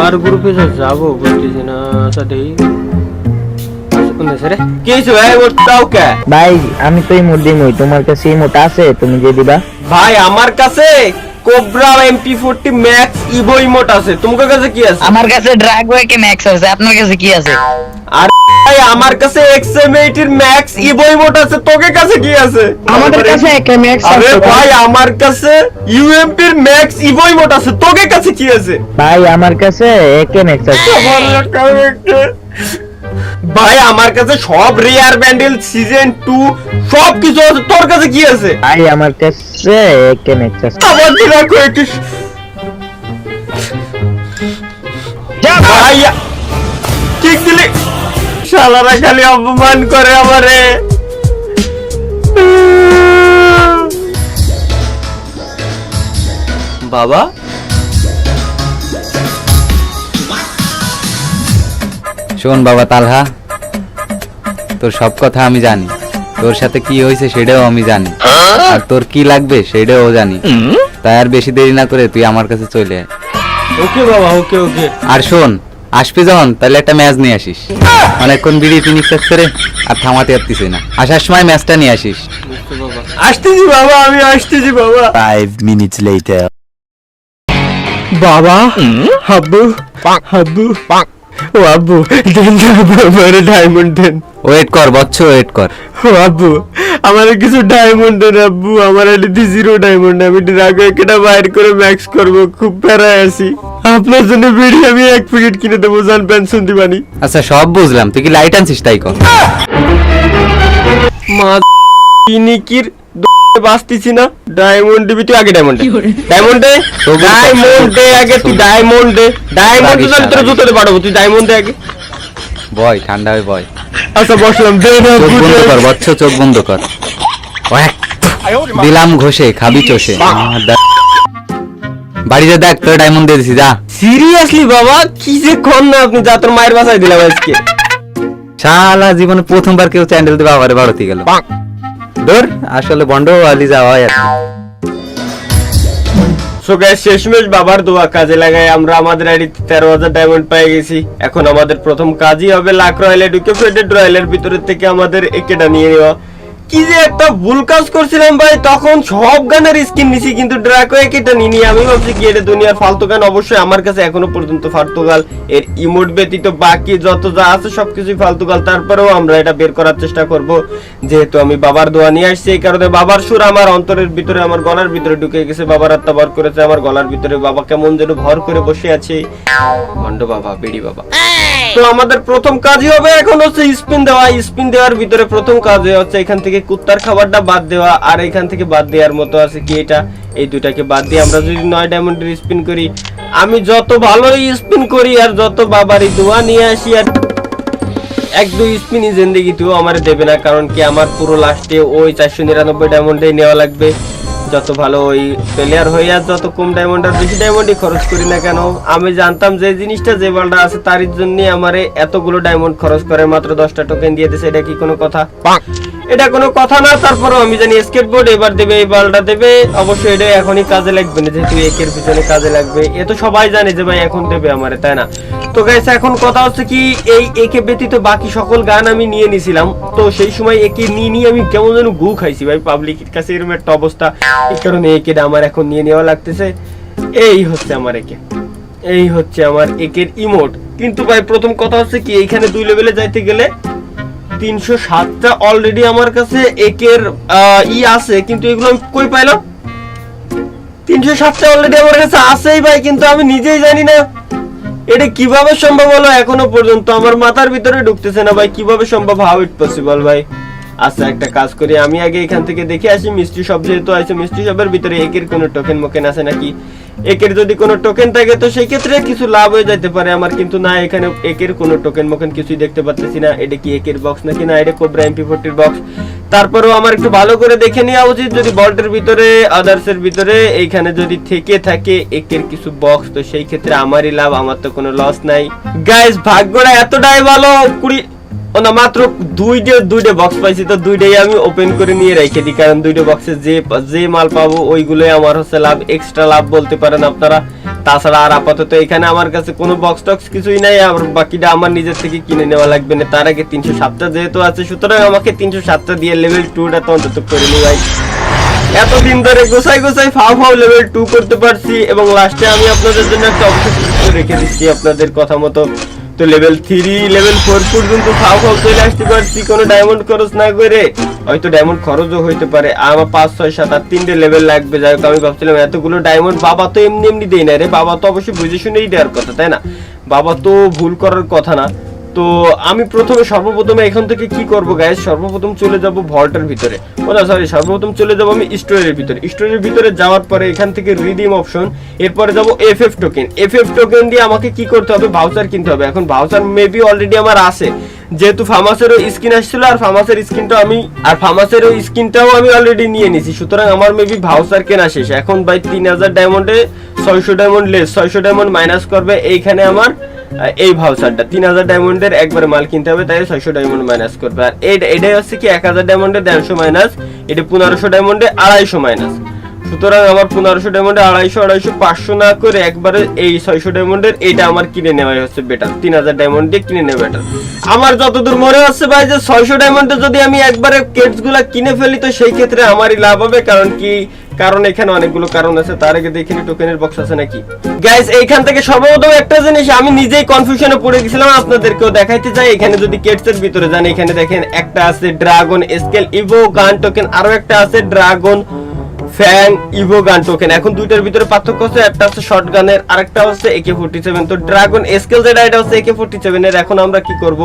কার গ্রুপে যাবো বুঝতেছি না সাথে ভাই আমি তো এই মুদ্দি মই, তোমার কাছে এই মোটা আছে, তুমি যে দিবা। ভাই আমার কাছে cobra MP40 max Ivo emote আছে, তোমার কাছে কি আছে? আমার কাছে ড্রাগওয়েকে ম্যাক্স আছে, আপনার কাছে কি আছে? আর ভাই আমার কাছে XM80 এর ম্যাক্স ইভো ইমোট আছে, তোকে কাছে কি আছে? আমাদের কাছে একে ম্যাক্স আছে। আরে ভাই আমার কাছে UMP এর ম্যাক্স ইভো ইমোট আছে, তোকে কাছে কি আছে? ভাই আমার কাছে একে ম্যাক্স আছে। ভাই আমার কাছে সব রেয়ার ব্যান্ডেল সিজন 2 সব কিছু আছে, তোর কাছে কি আছে? ভাই আমার কাছে একে ম্যাক্স আছে। আবার দিলা কয়েকটি যা ভাই ঠিক দিলি, শালারা খালি অপমান করে আমারে। বাবা শোন বাবা তালহা, তোর সব কথা আমি জানি, তোর সাথে কি হয়েছে সেটাও আমি জানি, আর তোর কি লাগবে সেটাও জানি। তাই আর বেশি দেরি না করে তুই আমার কাছে চলে আয়। ওকে বাবা, ওকে ওকে। আর শোন, আসবি যখন তাহলে একটা ম্যাচ নিয়ে আসিস। অনেকক্ষণ বিড়ি ফিনিক্স আসছে রে, আর থামাতে পারতিস না। আসার সময় ম্যাচটা নিয়ে আসিস। আসতেছি বাবা, আমি আসতেছি বাবা। 5 minutes later. বাবা হাব্বু হাব্বু ও আব্বু দেন না বাবার ডায়মন্ড দেন। ওয়েট কর বচ্চ, ওয়েট কর। ও আব্বু আমার কিছু ডায়মন্ড দেন আব্বু, আমার এদিকে 0 ডায়মন্ড, আমি ড্রাগো একটা বাইর করে ম্যাক্স করব, খুব প্যারায় আছি। আপনার জন্য বিড়ি আমি 1 প্যাকেট কিনে দেবো, জান পেনশন দিবানি। আচ্ছা সব বুঝলাম, তুই কি লাইট আনছিস তাই কর। মা নিকির বাঁচতেছি না। ডায়মন্ড দিবি তুই, আগে ডায়মন্ড ডায়মন্ড ডায়মন্ড আগে তুই ডায়মন্ড ডায়মন্ড তোর জুতোতে পাঠাবো, তুই ডায়মন্ড আগে। বয় ঠান্ডা হয়ে বয়। আচ্ছা বসলাম, চোখ বন্ধ কর বচ্চ, চোখ বন্ধ কর। ওয়াক। দিলাম ঘষে খাবি চষে। বাড়িতে দেখ তোর ডায়মন্ড দিয়ে দিছি, যা। সিরিয়াসলি বাবা কি যে কোন না আপনি, যা তোর মায়ের বাসায় দিলাম আজকে। শালা জীবনে প্রথমবার কেউ চ্যান্ডেল দিয়ে বাবারে বাড়তি গেল। ধর আসলে বন্ড আলি যাওয়া আর কি। সো গাইস শেষমেশ বাবার দোয়া কাজে লাগায় আমরা আমাদের আইডিতে 13,000 ডায়মন্ড পেয়ে গেছি। এখন আমাদের প্রথম কাজই হবে লাক রয়্যালে ঢুকে ফেডেড রয়্যালের ভিতরে থেকে আমাদের একেটা নিয়ে নেওয়া। কি যে একটা ভুল কাজ করছিলাম ভাই, তখন সব গানের স্কিন নিছি কিন্তু ড্রাকো একেটা নিনি। আমি ভাবছি কি এটা দুনিয়ার ফালতু গান, অবশ্যই আমার কাছে এখনো পর্যন্ত ফালতু গাল, এর ইমোট ব্যতীত বাকি যত যা আছে সবকিছুই ফালতু গাল। তারপরেও আমরা এটা বের করার চেষ্টা করব, যেহেতু আমি বাবার দোয়া নিয়ে আসছি। এই কারণে বাবার সুর আমার অন্তরের ভিতরে, আমার গলার ভিতরে ঢুকে গেছে। বাবার আত্মা ভর করেছে আমার গলার ভিতরে, বাবা কেমন যেন ভর করে বসে আছে। ভণ্ড বাবা, বেড়ি বাবা। তো আমাদের প্রথম কাজই হবে এখন হচ্ছে স্পিন দেওয়া। স্পিন দেওয়ার ভিতরে প্রথম কাজ হচ্ছে এখান থেকে কুত্তার খাবারটা বাদ দেওয়া, আর এখান থেকে বাদ দেওয়ার মতো আছে কি এটা, এই দুটাকে বাদ দিয়ে আমরা যদি 9 ডায়মন্ডের স্পিন করি, আমি যত ভালোই স্পিন করি আর যত বাবারই দোয়া নিয়ে আসি, আর 1-2 স্পিনই জিন্দেগিতেও আমার দেবে না। কারণ কি আমার পুরো লাস্টে ওই 499 ডায়মন্ডেই নেওয়া লাগবে। যত ভালো ওই প্লেয়ার হয়ে আর যত কম ডায়মন্ড আর বেশি ডায়মন্ডই খরচ করি না কেন, আমি জানতাম যে জিনিসটা যে বালটা আছে তার জন্য আমারে এতগুলো ডায়মন্ড খরচ করে মাত্র 10টা টোকেন দিয়ে দিয়েছে। এটা কি কোনো কথা? এটা কোনো কথা না। তারপরেও আমি জানি স্কেটবোর্ড এবার দেবে, এই বালটা দেবে, অবশ্যই এটা এখনই কাজে লাগবে না, যেহেতু একের পিছনে কাজে লাগবে। এ তো সবাই জানে যে ভাই এখন দেবে আমারে, তাই না? তো গাইস এখন কথা হচ্ছে কি, এই একে ব্যতীত বাকি সকল গান আমি নিয়ে নিছিলাম। তো সেই সময় একে নিয়ে আমি কেমন যেন গু খাইছি ভাই, পাবলিকের কাছে এরকম একটা অবস্থা। এই কারণে একে আমার এখন নিয়ে নেওয়া লাগতেছে। এই হচ্ছে আমার একে, এই হচ্ছে আমার একের ইমোট। কিন্তু ভাই প্রথম কথা হচ্ছে কি, এইখানে 2 লেভেলে যাইতে গেলে 307টা অলরেডি আমার কাছে একের আছে, কিন্তু এগুলো আমি কই পাইলাম? 307টা অলরেডি আমার কাছে আছেই ভাই, কিন্তু আমি নিজেই জানি না এটা কিভাবে সম্ভব হলো। এখনো পর্যন্ত আমার মাথার ভিতরে ঢুকতেছে না ভাই, কিভাবে সম্ভব, হাউ ইট পসিবল ভাই। আচ্ছা একটা কাজ করি, আমি আগে এখান থেকে দেখে আসি মিস্ট্রি শপ যেহেতু আছে, মিস্ট্রি শপের ভিতরে একের কোনো টোকেন মোকেন আছে নাকি। একের যদি কোনো টোকেন থাকে তো সেই ক্ষেত্রে কিছু লাভ হয়ে যেতে পারে আমার, কিন্তু না এখানে একের কোনো টোকেন মোকেন কিছুই দেখতে পাচ্ছি না। এটা কি একের বক্স নাকি না এটা কোবরা MP40 এর বক্স? তারপরেও আমার একটু ভালো করে দেখে নেওয়া উচিত, যদি বল্টের ভিতরে আদার্সের ভিতরে এইখানে যদি থেকে থাকে একের কিছু বক্স, তো সেই ক্ষেত্রে আমারই লাভ, আমার তো কোনো লস নাই। গাইস ভাগ্যটা এতটাই ভালো, ও না, মাত্র দুইটা বক্স পাইছি, তো দুইটাই আমি ওপেন করে নিয়ে রেখে দিই, কারণ দুইটা বক্সে যে মাল পাবো ওইগুলোই আমার হচ্ছে লাভ, এক্সট্রা লাভ বলতে পারেন আপনারা। তাছাড়া আর আপাতত এখানে আমার কাছে কোনো বক্স টক্স কিছুই নাই, আর বাকিটা আমার নিজের থেকে কিনে নেওয়া লাগবে না। তার আগে 307টা যেহেতু আছে, সুতরাং আমাকে 307টা দিয়ে লেভেল 2টা তো অন্তত করে নিই ভাই। এতদিন ধরে গোসাই ফাও লেভেল 2 করতে পারছি, এবং লাস্টে আমি আপনাদের জন্য একটা অবশ্যই রেখে দিচ্ছি আপনাদের কথা মতো। তো লেভেল 3 লেভেল 4 পর্যন্ত ফাও চলে আসতে পারছি কোনো ডায়মন্ড খরচ না করে। হয়তো ডায়মন্ড খরচও হইতে পারে, আমার 5 6 7 আর 3টে লেভেল লাগবে। যাই হোক, আমি ভাবছিলাম এতগুলো ডায়মন্ড বাবা তো এমনি দেই না রে, বাবা তো অবশ্যই বুঝে শুনেই দেওয়ার কথা, তাই না? বাবা তো ভুল করার কথা না। তো আমি সর্বপ্রথমে এখান থেকে কি করব গাইস, সর্বপ্রথম চলে যাব ভল্টের ভিতরে, সর্বপ্রথম চলে যাব আমি স্টোরের ভিতরে। স্টোরের ভিতরে যাওয়ার পরে এখান থেকে রিডিম অপশন, এরপরে যাব এফএফ টোকেন। এফএফ টোকেন দিয়ে আমাকে কি করতে হবে, ভাউচার কিনতে হবে। এখন ভাউচার মেবি অলরেডি আমার আছে, যেহেতু ফার্মাসেরও স্কিন আসছিল, আর ফার্মাসের স্কিনটাও আমি অলরেডি নিয়ে নিছি, সুতরাং আমার মেবি ভাউচার কেনা শেষ। এখন ভাই 3000 ডায়মন্ডে 600 ডায়মন্ড লেস, 600 ডায়মন্ড মাইনাস করবে এইখানে আমার এই ভাউচারটা। 3000 ডায়মন্ডের একবারে মাল কিনতে হবে, তাই 600 ডায়মন্ড মাইনাস করবে। আর এটাই হচ্ছে কি 1000 ডায়মন্ডে 150 মাইনাস, এটা 1500 ডায়মন্ডে 250 মাইনাস। সুতরাং আমার 1500 ডায়মন্ডে 250 500 না করে একবারে এই 600 ডায়মন্ডের এইটা আমার কিনে নেওয়াই হচ্ছে বেটার। 3000 ডায়মন্ড দিয়ে কিনে নেওয়া বেটার। আমার যতদূর মনে হচ্ছে ভাই যে 600 ডায়মন্ডে যদি আমি একবারে কেটস গুলা কিনে ফেলি, তো সেই ক্ষেত্রে আমারই লাভ হবে। কারণ এখানে অনেকগুলো কারণ আছে। তার আগে দেখি টোকেনের বক্স আছে নাকি গাইস। এইখান থেকে সর্বপ্রথম একটা জিনিস আমি নিজেই কনফিউশনে পড়ে গেছিলাম, আপনাদেরকেও দেখাইতে চাই। এখানে যদি কেটসের ভিতরে যান, এখানে দেখেন একটা আছে ড্রাগন স্কেল ইভো গান টোকেন, আরো একটা আছে ড্রাগন ফ্যাং ইভো গান টোকেন। এখন দুইটার ভিতরে পার্থক্য আছে, একটা হচ্ছে শটগানের, আরেকটা হচ্ছে AK-47। তো ড্রাগন স্কেল যেটা, এটা হচ্ছে AK-47 এর। এখন আমরা কি করব,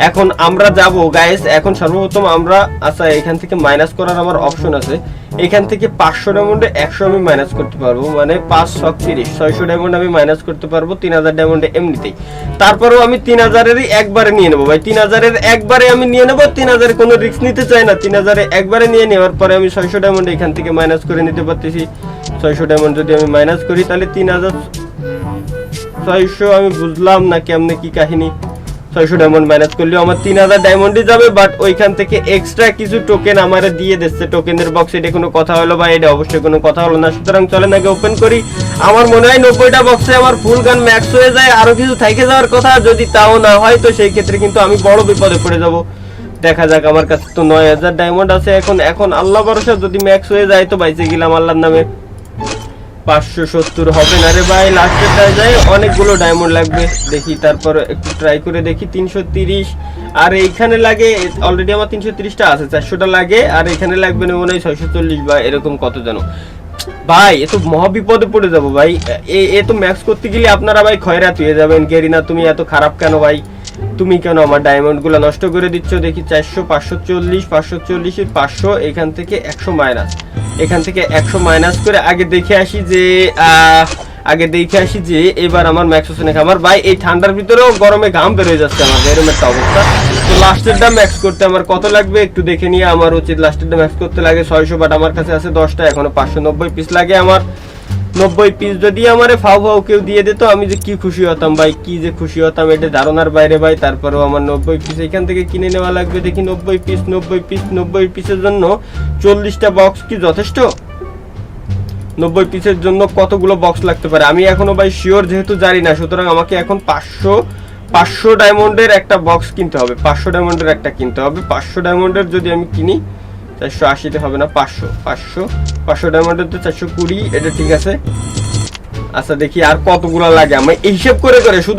এখন আমরা যাব গাইস, এখন সর্বপ্রথম আমরা আচ্ছা এখান থেকে মাইনাস করার আমার অপশন আছে। এখান থেকে 500 ডায়মন্ডে 100 আমি মাইনাস করতে পারবো, মানে 5 6 30, 600 ডায়মন্ড আমি মাইনাস করতে পারবো 3000 ডায়মন্ডে এমনিতেই। তারপরেও আমি 3000-এরই একবারে নিয়ে নেবো ভাই, 3000-এর একবারে আমি নিয়ে নেবো। 3000 কোনো রিস্ক নিতে চাই না, 3000 একবারে নিয়ে নেওয়ার পরে আমি 600 ডায়মন্ড এখান থেকে মাইনাস করে নিতে পারতেছি। 600 ডায়মন্ড যদি আমি মাইনাস করি, তাহলে 3600 আমি বুঝলাম না কেমনে কি কাহিনী। 600 ডায়মন্ড মাইনাস করলেও আমার 3000 ডায়মন্ডই যাবে, বাট ওইখান থেকে এক্সট্রা কিছু টোকেন আমারে দিয়ে দিচ্ছে টোকেনের বক্স। এটা কোনো কথা হলো ভাই? এটা অবশ্যই কোনো কথা হলো না। সুতরাং চলেন আগে ওপেন করি। আমার মনে হয় 90টা বক্সে আমার ফুল গান ম্যাক্স হয়ে যায়, আরো কিছু থেকে যাওয়ার কথা। যদি তাও না হয়, তো সেই ক্ষেত্রে কিন্তু আমি বড় বিপদে পড়ে যাব। দেখা যাক, আমার কাছে তো 9000 ডায়মন্ড আছে। এখন আল্লাহ ভরসা, যদি ম্যাক্স হয়ে যায় তো বাইচে গেলাম আল্লাহর নামে। 570 হবে না রে ভাই, লাস্টেরটায় যায় অনেকগুলো ডায়মন্ড লাগবে। দেখি তারপর একটু ট্রাই করে দেখি। 330, আর এইখানে লাগে অলরেডি আমার 330টা আছে, 400টা লাগে, আর এখানে লাগবে না মনে হয় 640 বা এরকম কত জানো ভাই। এ তো মহা বিপদে পড়ে যাবো ভাই। এ তো ম্যাক্স করতে গেলে আপনারা ভাই খয়রাত হয়ে যাবেন। গেরিনা, তুমি এত খারাপ কেন ভাই? তুমি কেন আমার ডায়মন্ড গুলো নষ্ট করে দিচ্ছ? দেখি 400 540 540 500, এখান থেকে 100 মাইনাস, এখান থেকে 100 মাইনাস করে আগে দেখে আসি যে এবার আমার ম্যাক্স হচ্ছে নাকি। আমার ভাই এই ঠান্ডার ভিতরেও গরমে ঘাম বের হয়ে যাচ্ছে আমার, এরকম একটা অবস্থা। তো লাস্টেরটা ম্যাক্স করতে আমার কত লাগবে একটু দেখে নিয়ে আমার উচিত। লাস্টেরটা ম্যাক্স করতে লাগে 600, বাট আমার কাছে আছে 10টা, এখনো 590 পিস লাগে আমার। 90 পিস যদি আমারে ফাও কেউ দিয়ে দিত, আমি যে কি খুশি হতাম ভাই, কি যে খুশি হতাম, এটা ধারণার বাইরে ভাই। তারপরেও আমার 90 পিস এখান থেকে কিনে নেওয়া লাগবে। দেখি 90 পিসের জন্য 40টা বক্স কি যথেষ্ট? 90 পিসের জন্য কতগুলো বক্স লাগতে পারে আমি এখনো ভাই শিওর যেহেতু জানি না। সুতরাং আমাকে এখন 500 ডায়মন্ডের একটা বক্স কিনতে হবে, 500 ডায়মন্ডের একটা কিনতে হবে। 500 ডায়মন্ডের যদি আমি কিনি, 480-তে হবে না, 500 ডায়মন্ডের তো 420, এটা ঠিক আছে। আচ্ছা দেখি আর কতগুলো লাগে। আমি এই হিসাব করে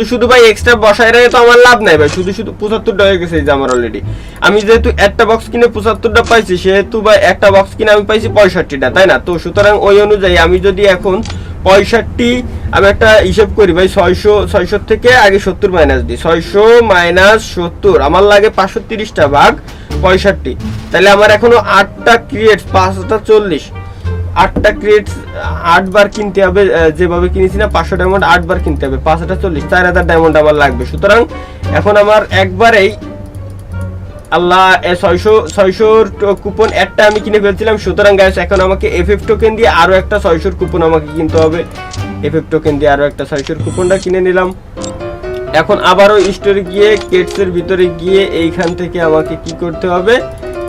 শুধু ভাই এক্সট্রা বসায় রাখে তো আমার লাভ নাই ভাই। শুধু 75টা হয়ে গেছে এই যে আমার অলরেডি। আমি যেহেতু একটা বক্স কিনে 75টা পাইছি, সেহেতু ভাই একটা বক্স কিনে আমি পাইছি 65টা, তাই না? তো সুতরাং ওই অনুযায়ী আমি যদি এখন 65, আমি একটা হিসাব করি ভাই, 600 থেকে আগে 70 মাইনাস দিই। 600 মাইনাস 70 আমার লাগে 530টা ভাগ 65, তাহলে আমার এখনো 8টা ক্রিয়েটস, 5টা 40, 8টা ক্রিয়েটস 8 বার কিনতে হবে। যেভাবে কিনেছি না 500 ডায়মন্ড 8 বার কিনতে হবে, 5টা 40, 4000 ডায়মন্ড আমার লাগবে। সুতরাং এখন আমার একবারেই আল্লাহ 600 কুপন একটা আমি কিনে ফেলছিলাম। সুতরাং গাইস এখন আমাকে FF টোকেন দিয়ে আরো একটা 600 কুপন আমাকে কিনতে হবে। FF টোকেন দিয়ে আরো একটা 600 কুপনটা কিনে নিলাম। এখন আবারও স্টোরে গিয়ে কেটসের ভিতরে গিয়ে এইখান থেকে আমাকে কি করতে হবে,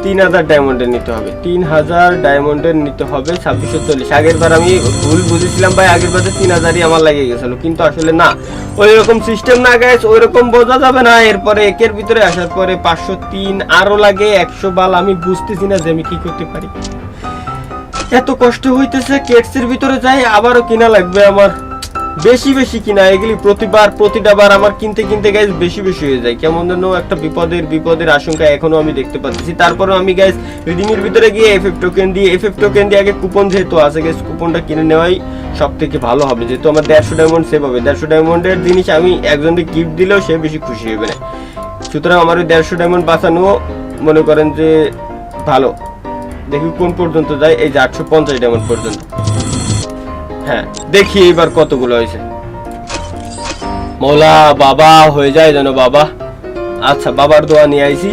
3000 ডায়মন্ডের নিতে হবে, 3000 ডায়মন্ডের নিতে হবে 2640। আগের বার আমি ভুল বুঝেছিলাম ভাই, আগের বারে 3000ই আমার লাগে গেছিল, কিন্তু আসলে না, ওই রকম সিস্টেম না গাইস, ওই রকম বোঝা যাবে না। এরপরে একের ভিতরে আসার পরে 503 আরো লাগে 100 বাল। আমি বুঝতেছি না যে আমি কি করতে পারি, এত কষ্ট হইতেছে। কেটসের ভিতরে যাই, আবারও কিনা লাগবে আমার, বেশি বেশি কিনা, এগুলি প্রতিটা বার আমার কিনতে কিনতে গাইস বেশি বেশি হয়ে যায়, কেমন যেন একটা বিপদের আশঙ্কা এখনো আমি দেখতে পাচ্ছি। তারপরে আমি গাইস রিডিমের ভিতরে গিয়ে এফএফ টোকেন দিয়ে আগে কুপন যেহেতু আছে গাইস, কুপনটা কিনে নেওয়াই সব থেকে ভালো হবে, যেহেতু আমার 150 ডায়মন্ড সেভ হবে। 150 ডায়মন্ডের জিনিস আমি একজনকে গিফট দিলেও সে বেশি খুশি হবে না, সুতরাং আমার ওই 150 ডায়মন্ড বাঁচানো মনে করেন যে ভালো। দেখি কোন পর্যন্ত যায়, এই যে 850 ডায়মন্ড পর্যন্ত। হ্যাঁ দেখি এইবার কতগুলো হয়েছে, মৌলা বাবা হয়ে যায় যেন বাবা। আচ্ছা বাবার দোয়া নিয়ে আইছি,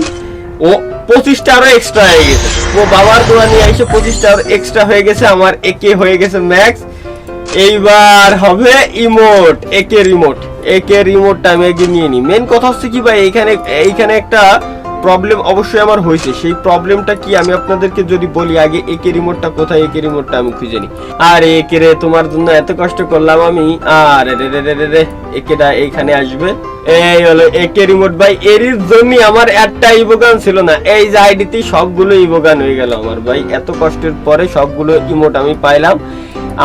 ও 25টা আরো এক্সট্রা হয়ে গেছে, ও বাবার দোয়া নিয়ে আইছে 25টা আরো এক্সট্রা হয়ে গেছে, আমার একে হয়ে গেছে ম্যাক্স। এইবার হবে ইমোট, একে রিমোটটা আমি আগে নিয়ে নিই। মেন কথা হচ্ছে কি ভাই, এইখানে একটা প্রবলেম অবশ্যই আমার হয়েছে, সেই প্রবলেমটা কি আমি আপনাদেরকে যদি বলি, আগে একে রিমোটটা কোথায়, একে রিমোটটা আমি খুঁজে নিই। আর একে রে, তোমার জন্য এত কষ্ট করলাম আমি, আর রে একেটা এইখানে আসবে। এই হলো একে রিমোট ভাই, এর জন্য আমার একটা ইভোগান ছিল না, এই যে আইডিতে সবগুলো ইভোগান হয়ে গেল আমার ভাই, এত কষ্টের পরে সবগুলো ইমোট আমি পাইলাম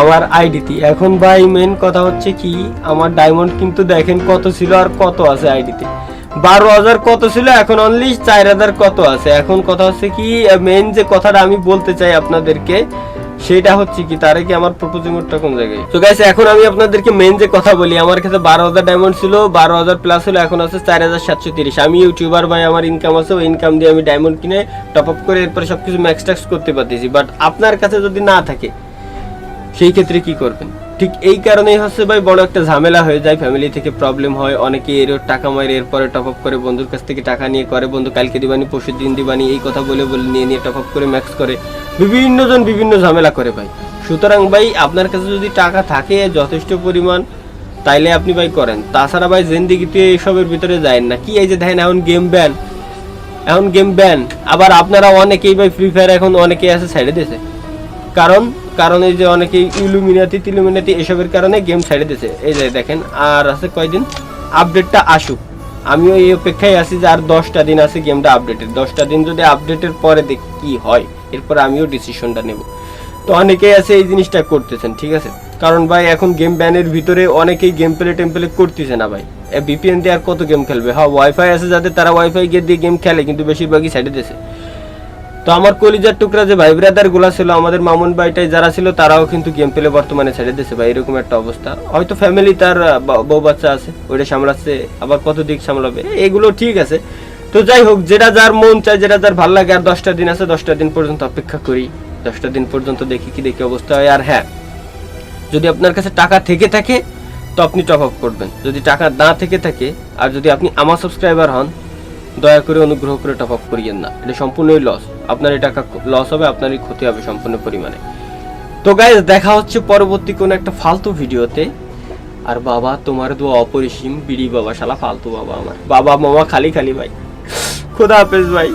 আমার আইডিতে। এখন ভাই মেন কথা হচ্ছে কি, আমার ডায়মন্ড কিন্তু দেখেন কত ছিল আর কত আছে আইডিতে, 12,000 কত ছিল, এখন অনলি 4,000 কত আছে। এখন কথা হচ্ছে কি, মেন যে কথাটা আমি বলতে চাই আপনাদেরকে সেটা হচ্ছে কি, তারে কি আমার প্রপোজিং মোডটা কোন জায়গায়। তো গাইস এখন আমি আপনাদেরকে মেন যে কথা বলি, আমার কাছে 12,000 ডায়মন্ড ছিল, 12,000 প্লাস হলো, এখন আছে 4,730। আমি ইউটিউবার ভাই, আমার ইনকাম আছে, ওই ইনকাম দিয়ে আমি ডায়মন্ড কিনে টপ আপ করে এরপরে সবকিছু ম্যাক্স ট্যাক্স করতে পারতেছি। বাট আপনার কাছে যদি না থাকে সেই ক্ষেত্রে কি করবেন? ঠিক এই কারণেই হচ্ছে ভাই বড় একটা ঝামেলা হয়ে যায়, ফ্যামিলি থেকে প্রবলেম হয়, অনেকে এর টাকা মারে এরপরে টপ আপ করে বন্ধুর কাছ থেকে টাকা নিয়ে করে, বন্ধু কালকে দিবানি পরশু দিন দিবানি এই কথা বলে নিয়ে টপ আপ করে ম্যাক্স করে, বিভিন্ন জন বিভিন্ন ঝামেলা করে ভাই। সুতরাং ভাই আপনার কাছে যদি টাকা থাকে যথেষ্ট পরিমাণ, তাইলে আপনি ভাই করেন, তাছাড়া ভাই জিন্দিগিতে এইসবের ভিতরে যায় না। কি এই যে দেখেন এখন গেম ব্যান, আবার আপনারা অনেকেই ভাই ফ্রি ফায়ার এখন অনেকেই আছে ছেড়ে দিয়েছে, কারণ এই যে অনেকে ইলুমিনাতি এসবের কারণে গেম ছেড়ে দিয়েছে। এই যে দেখেন আর আছে কয়দিন, আপডেটটা আসুক, আমিও এই অপেক্ষায় আছি যে আর 10টা দিন আছে গেমটা আপডেটের, 10টা দিন যদি আপডেটের পরে দেখি কি হয়, এরপর আমিও ডিসিশনটা নেব। তো অনেকেই আছে এই জিনিসটা করতেছেন, ঠিক আছে, কারণ ভাই এখন গেম ব্যানের ভিতরে অনেকেই গেম টেম্পলে করতেছে না ভাই, ভিপিএন দিয়ে আর কত গেম খেলবে। হ্যাঁ ওয়াইফাই আছে যাদের, তারা ওয়াইফাই দিয়ে গেম খেলে, কিন্তু বেশিরভাগই ছেড়ে দিয়েছে। তো আমার কলিজার টুকরা যে ভাই ব্রাদার গুলা ছিল, আমাদের মামুন ভাইটাই যারা ছিল, তারাও কিন্তু গেম প্লে বর্তমানে ছেড়ে দিয়েছে ভাই, এরকম একটা অবস্থা। হয়তো ফ্যামিলি তার বউ বাচ্চা আছে, ওইটা সামলাচ্ছে, আবার কত দিক সামলাবে, এগুলো ঠিক আছে। তো যাই হোক, যেটা যার মন চায়, যেটা যার ভালো লাগে, আর 10টা দিন আছে, 10টা দিন পর্যন্ত অপেক্ষা করি, 10টা দিন পর্যন্ত দেখি কি অবস্থা হয়। আর হ্যাঁ, যদি আপনার কাছে টাকা থেকে থাকে তো আপনি টপ আপ করবেন, যদি টাকা না থেকে থাকে, আর যদি আপনি আমার সাবস্ক্রাইবার হন, দয়া করে অনুগ্রহ করে টপ আপ করিয়েন না, এটা সম্পূর্ণই লস, আপনার এই টাকা লস হবে, আপনারই ক্ষতি হবে সম্পূর্ণ পরিমাণে। তো গাইস দেখা হচ্ছে পরবর্তী কোন একটা ফালতু ভিডিওতে। আর বাবা তোমার দোয়া অপরিসীম, বিড়ি বাবা শালা ফালতু বাবা, আমার বাবা মামা খালি ভাই। খোদা হাফেজ ভাই।